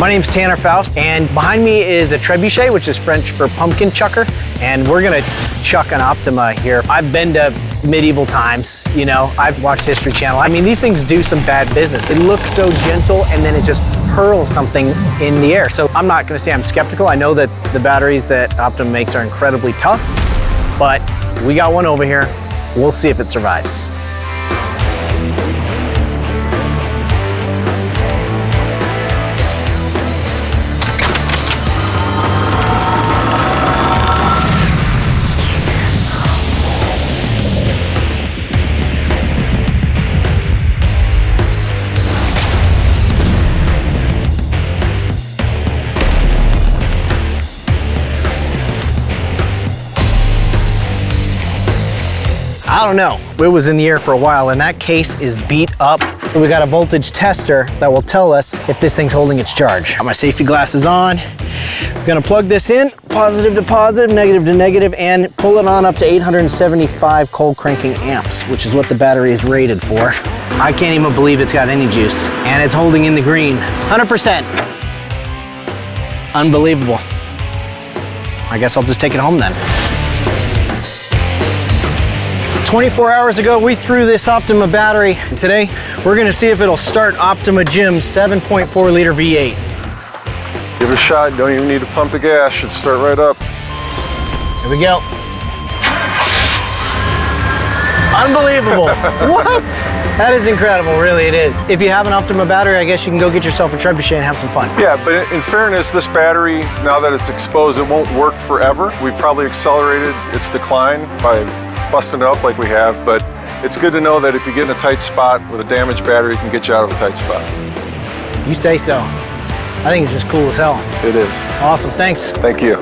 My name's Tanner Faust, and behind me is a trebuchet, which is French for pumpkin chucker, and we're gonna chuck an Optima here. I've been to medieval times, you know, I've watched History Channel. I mean, these things do some bad business. It looks so gentle, and then it just hurls something in the air. So I'm not gonna say I'm skeptical. I know that the batteries that Optima makes are incredibly tough, but we got one over here. We'll see if it survives. I don't know. It was in the air for a while, and that case is beat up. We got a voltage tester that will tell us if this thing's holding its charge. Got my safety glasses on. I'm gonna plug this in, positive to positive, negative to negative, and pull it on up to 875 cold cranking amps, which is what the battery is rated for. I can't even believe it's got any juice, and it's holding in the green. 100%. Unbelievable. I guess I'll just take it home then. 24 hours ago, we threw this Optima battery. Today, we're gonna see if it'll start Optima Jim's 7.4 liter V8. Give it a shot, don't even need to pump the gas, should start right up. Here we go. Unbelievable. What? That is incredible, really it is. If you have an Optima battery, I guess you can go get yourself a trebuchet and have some fun. Yeah, but in fairness, this battery, now that it's exposed, it won't work forever. We've probably accelerated its decline by busting it up like we have, but it's good to know that if you get in a tight spot with a damaged battery, it can get you out of a tight spot. You say so. I think it's just cool as hell. It is. Awesome, thanks. Thank you.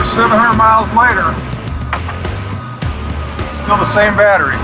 "700 miles later, still the same battery."